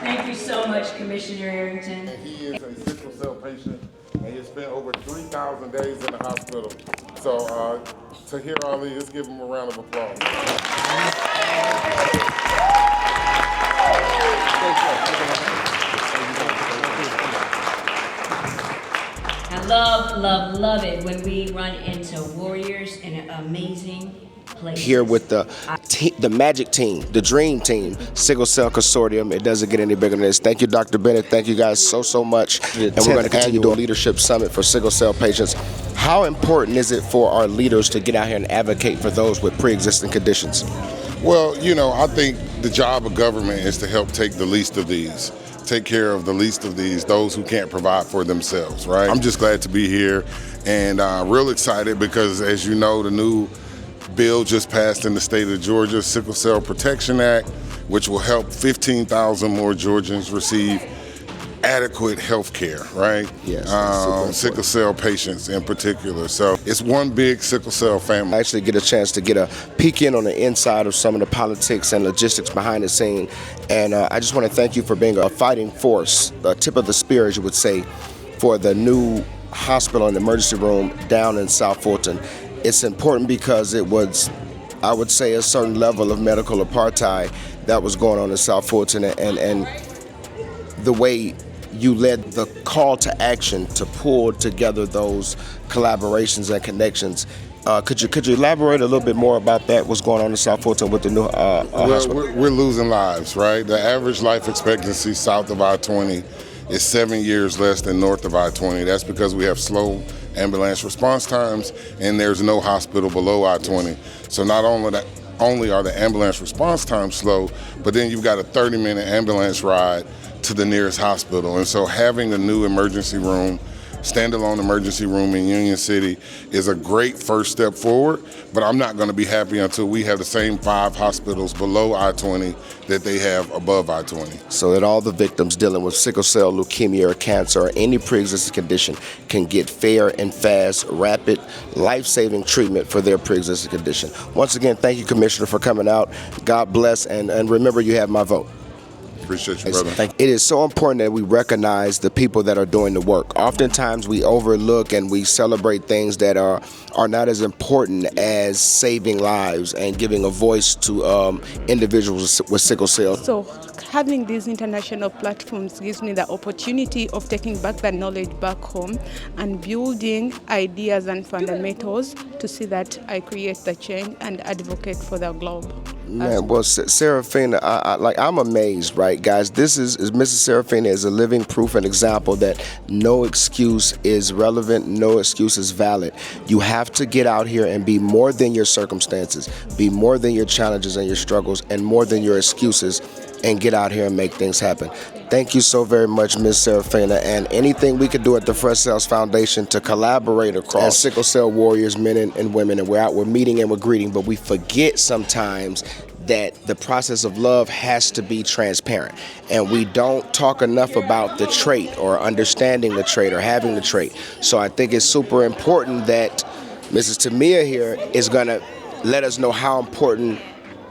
Thank you so much, Commissioner Arrington. He is a sickle cell patient, and he has spent over 3,000 days in the hospital. So, Tahir Ali, let's give him a round of applause. I love it when we run into warriors in an amazing place. Here with the magic team, the dream team, Sickle Cell Consortium. It doesn't get any bigger than this. Thank you, Dr. Bennett. Thank you guys so much. And we're going to continue doing Leadership Summit for sickle cell patients. How important is it for our leaders to get out here and advocate for those with pre-existing conditions? Well, I think the job of government is to help take the least of these. Take care of the least of these, those who can't provide for themselves, right? I'm just glad to be here and real excited because, as you know, the new bill just passed in the state of Georgia, Sickle Cell Protection Act, which will help 15,000 more Georgians receive adequate health care, right? Yes. Sickle cell patients in particular. So it's one big sickle cell family. I actually get a chance to get a peek in on the inside of some of the politics and logistics behind the scene. And I just want to thank you for being a fighting force, the tip of the spear, as you would say, for the new hospital and emergency room down in South Fulton. It's important because it was, I would say, a certain level of medical apartheid that was going on in South Fulton, and the way you led the call to action to pull together those collaborations and connections. Could you elaborate a little bit more about that? What's going on in South Fulton with the new hospital? We're losing lives, right? The average life expectancy south of I-20 is 7 years less than north of I-20. That's because we have slow ambulance response times and there's no hospital below I-20. So not only are the ambulance response times slow, but then you've got a 30-minute ambulance ride to the nearest hospital. And so having a new emergency room, standalone emergency room in Union City is a great first step forward, but I'm not going to be happy until we have the same 5 hospitals below I-20 that they have above I-20. So that all the victims dealing with sickle cell, leukemia, or cancer, or any pre-existing condition can get fair and fast, rapid, life-saving treatment for their pre-existing condition. Once again, thank you, Commissioner, for coming out. God bless, and remember, you have my vote. Appreciate you, brother. It is so important that we recognize the people that are doing the work. Oftentimes we overlook and we celebrate things that are not as important as saving lives and giving a voice to individuals with sickle cell. So having these international platforms gives me the opportunity of taking back that knowledge back home and building ideas and fundamentals to see that I create the change and advocate for the globe. Man, well, Serafina, I'm amazed, right, guys? This is Mrs. Serafina is a living proof and example that no excuse is relevant, no excuse is valid. You have to get out here and be more than your circumstances, be more than your challenges and your struggles, and more than your excuses, and get out here and make things happen. Thank you so very much, Ms. Serafina, and anything we could do at the FreshCells Foundation to collaborate across sickle cell warriors, men and women, and we're meeting and we're greeting, but we forget sometimes that the process of love has to be transparent, and we don't talk enough about the trait or understanding the trait or having the trait. So I think it's super important that Mrs. Tamia here is going to let us know how important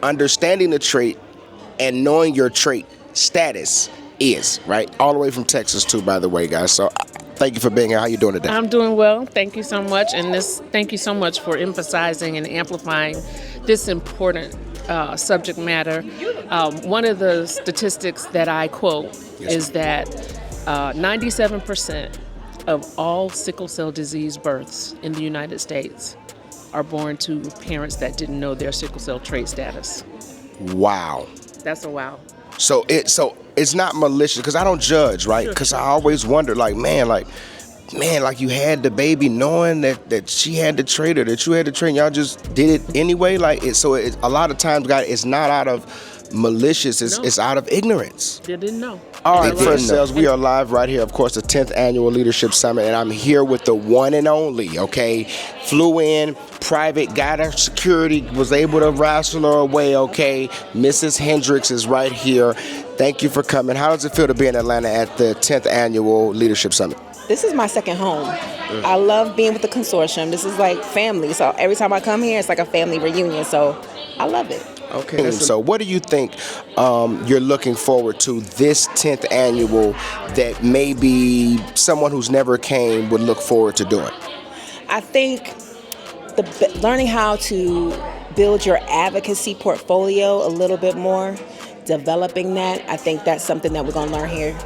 understanding the trait and knowing your trait status is, right? All the way from Texas too, by the way, guys. So thank you for being here. How you doing today? I'm doing well. Thank you so much. And thank you so much for emphasizing and amplifying this important subject matter. One of the statistics that I quote is that 97% of all sickle cell disease births in the United States are born to parents that didn't know their sickle cell trait status. Wow. That's a wow. So it's not malicious, because I don't judge, right? Because I always wonder, like you had the baby knowing that she had the trait or that you had the trait, and y'all just did it anyway. A lot of times, guys, it's not out of malicious, it's out of ignorance. They didn't know. All right, FreshCells, we are live right here, of course, the 10th Annual Leadership Summit, and I'm here with the one and only, okay? Flew in, private, got her security, was able to wrestle her away, okay? Mrs. Hendricks is right here. Thank you for coming. How does it feel to be in Atlanta at the 10th Annual Leadership Summit? this is my second home. I love being with the consortium. This is like family. So every time I come here, it's like a family reunion. So I love it. Okay. So what do you think you're looking forward to this 10th annual that maybe someone who's never came would look forward to doing? I think learning how to build your advocacy portfolio a little bit more, developing that, I think that's something that we're going to learn here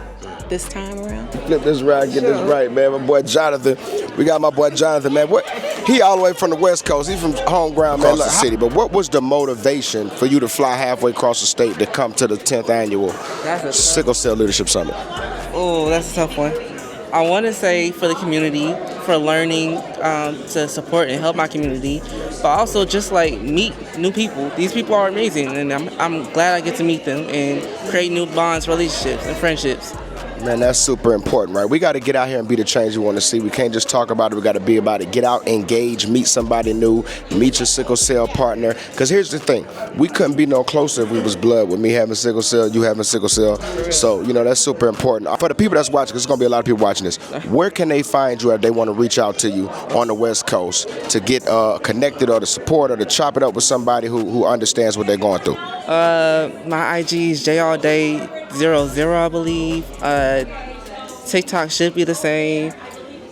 this time around. Flip this right, get this right, man. My boy Jonathan, we got my boy Jonathan, man. He all the way from the West Coast. He's from home ground, man. Across the city. But what was the motivation for you to fly halfway across the state to come to the 10th annual Sickle Cell Leadership Summit? Oh, that's a tough one. I want to say for the community, for learning to support and help my community, but also just like meet new people. These people are amazing, and I'm glad I get to meet them and create new bonds, relationships, and friendships. Man, that's super important, right? We got to get out here and be the change we want to see. We can't just talk about it. We got to be about it. Get out, engage, meet somebody new, meet your sickle cell partner. Because here's the thing. We couldn't be no closer if we was blood. With me having sickle cell, you having sickle cell. So, that's super important. For the people that's watching, because there's going to be a lot of people watching this, where can they find you if they want to reach out to you on the West Coast to get connected or to support or to chop it up with somebody who understands what they're going through? My IG is jallday00, I believe. TikTok should be the same.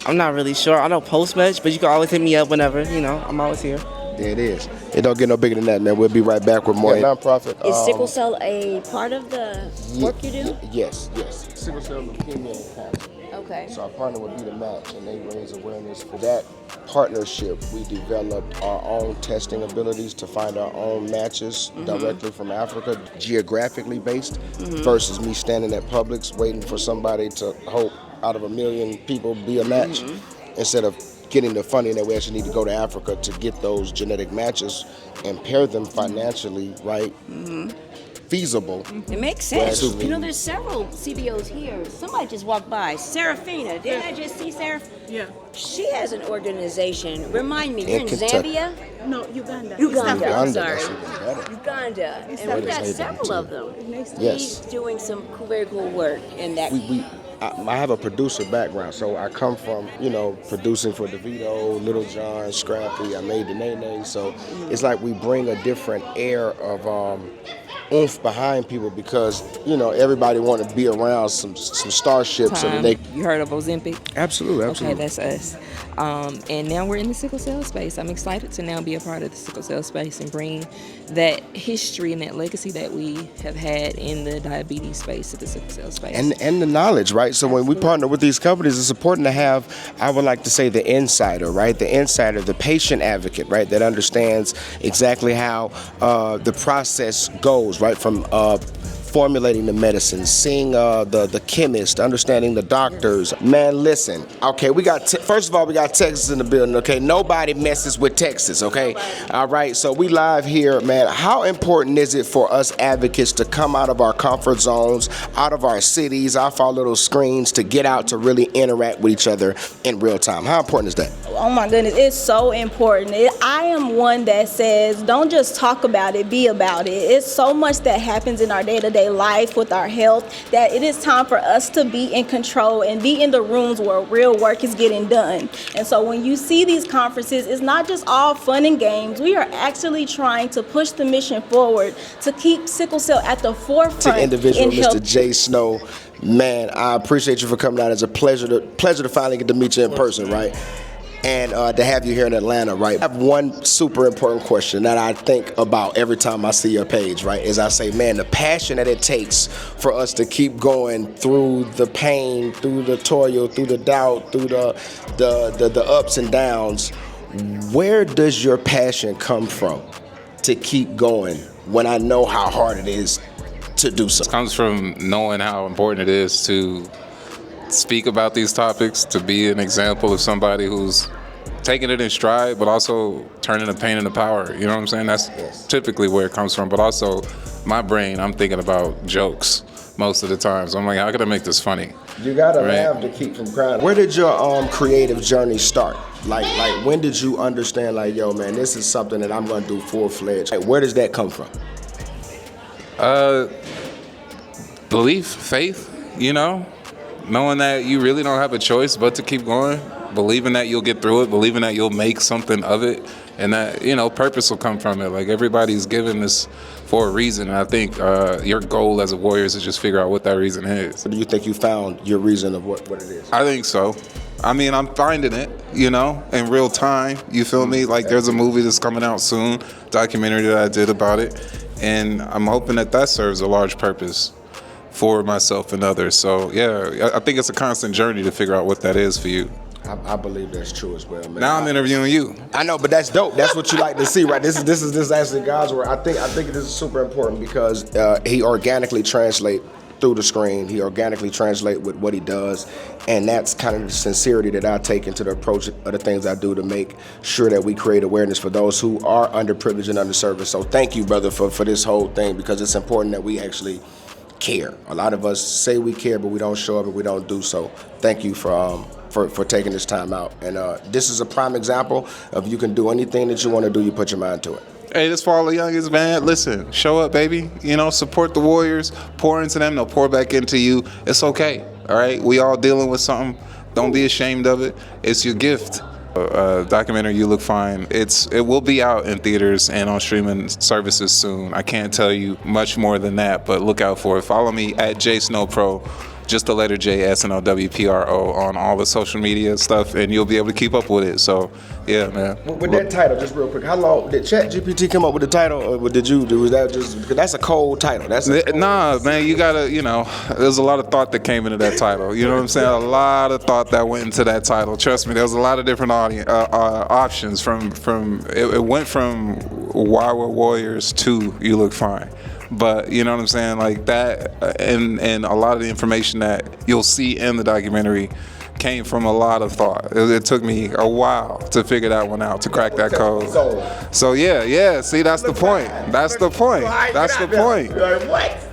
I'm not really sure. I don't post much, but you can always hit me up whenever. I'm always here. There it is. It don't get no bigger than that, man. We'll be right back with more nonprofit. Is sickle cell a part of the work you do? Yes. Sickle cell, leukemia, and cancer. Okay. So our partner would be the match, and they raise awareness for that partnership. We developed our own testing abilities to find our own matches directly from Africa, geographically based, versus me standing at Publix waiting for somebody to hope out of 1 million people be a match. Instead of getting the funding that we actually need to go to Africa to get those genetic matches and pair them financially, right? Feasible. It makes sense. Absolutely. There's several CBOs here. Somebody just walked by. Serafina. Didn't I just see Serafina? Yeah. She has an organization. Remind me, you're in Kentucky. Zambia? No, Uganda. Uganda. I'm sorry. That's even better. Uganda. And we've got several of them. Yes. He's doing some very cool work in that. I have a producer background, so I come from, producing for DeVito, Little John, Scrappy. I made the Nene, so it's like we bring a different air of oomph behind people because, everybody want to be around some starships. So that You heard of Ozempic? Absolutely. Okay, that's us. And now we're in the sickle cell space. I'm excited to now be a part of the sickle cell space and bring that history and that legacy that we have had in the diabetes space to the sickle cell space. And the knowledge, right? So when we partner with these companies, it's important to have, I would like to say, the insider, right? The insider, the patient advocate, right? That understands exactly how the process goes, right? From formulating the medicine, seeing the chemist, understanding the doctors. Man, listen. Okay, we got first of all, we got Texas in the building. Okay, nobody messes with Texas. Okay, all right. So we live here, man. How important is it for us advocates to come out of our comfort zones, out of our cities, off our little screens, to get out to really interact with each other in real time? How important is that? Oh my goodness, it's so important. I am one that says, don't just talk about it, be about it. It's so much that happens in our day-to-day life with our health that it is time for us to be in control and be in the rooms where real work is getting done. And so when you see these conferences, it's not just all fun and games. We are actually trying to push the mission forward to keep sickle cell at the forefront. To individual Mr. J. Snow, man, I appreciate you for coming out. It's a pleasure to finally get to meet you in person, right? And to have you here in Atlanta, right? I have one super important question that I think about every time I see your page, right? Is I say, man, the passion that it takes for us to keep going through the pain, through the toil, through the doubt, through the ups and downs. Where does your passion come from to keep going when I know how hard it is to do so? It comes from knowing how important it is to speak about these topics, to be an example of somebody who's taking it in stride, but also turning the pain into power. You know what I'm saying? That's typically where it comes from. But also, my brain, I'm thinking about jokes most of the time. So I'm like, how can I make this funny? You gotta laugh to keep from crying. Where did your creative journey start? Like when did you understand, like, yo, man, this is something that I'm gonna do full-fledged? Like, where does that come from? Belief, faith, knowing that you really don't have a choice but to keep going, believing that you'll get through it, believing that you'll make something of it, and that, you know, purpose will come from it. Like, everybody's given this for a reason, and I think your goal as a warrior is to just figure out what that reason is. Do you think you found your reason of what it is? I think so. I mean, I'm finding it, you know, in real time. You feel me? Like, there's a movie that's coming out soon, documentary that I did about it, and I'm hoping that that serves a large purpose for myself and others. So, yeah, I think it's a constant journey to figure out what that is for you. I believe that's true as well, man. Now I'm interviewing you. I know, but that's dope. That's what you like to see, right? This is actually God's word. I think this is super important because he organically translate through the screen. He organically translate with what he does, and that's kind of the sincerity that I take into the approach of the things I do to make sure that we create awareness for those who are underprivileged and underserved. So thank you, brother, for this whole thing, because it's important that we actually care. A lot of us say we care, but we don't show up and we don't do so. Thank you for taking this time out. And this is a prime example of you can do anything that you want to do, you put your mind to it. Hey, this for all the youngest, man. Listen, show up, baby. You know, support the Warriors. Pour into them. They'll pour back into you. It's okay. All right? We all dealing with something. Don't be ashamed of it. It's your gift. Documentary, You Look Fine. It will be out in theaters and on streaming services soon. I can't tell you much more than that, but look out for it. Follow me at JSnowPro. Just the letter J, SNOWPRO on all the social media stuff, and you'll be able to keep up with it. So, yeah, man. With that title, just real quick, how long did ChatGPT come up with the title, or did you do? Was that just because that's a cold title? Nah, man, you gotta, you know, there's a lot of thought that came into that title. You know what I'm saying? A lot of thought that went into that title. Trust me, there was a lot of different options. It went from Why We're Warriors to You Look Fine. But you know what I'm saying, like that, and a lot of the information that you'll see in the documentary came from a lot of thought. It took me a while to figure that one out, to crack that code. So yeah. See, that's the point. That's the point. That's the point.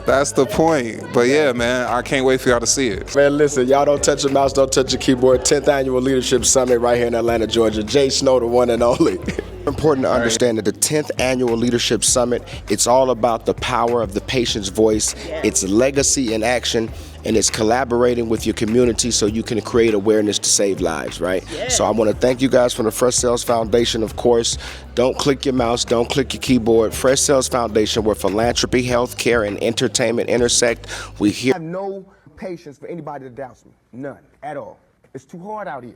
That's the point. But yeah, man, I can't wait for y'all to see it. Man, listen, y'all don't touch your mouse, don't touch your keyboard. 10th Annual Leadership Summit right here in Atlanta, Georgia. Jay Snow, the one and only. Important to understand that the 10th Annual Leadership Summit, it's all about the power of the patient's voice, its legacy in action, and it's collaborating with your community so you can create awareness to save lives, right? So I want to thank you guys from the FreshCells Foundation, of course. Don't click your mouse, don't click your keyboard. FreshCells Foundation, where philanthropy, healthcare, and entertainment intersect. I have no patience for anybody that doubts me. None at all. It's too hard out here.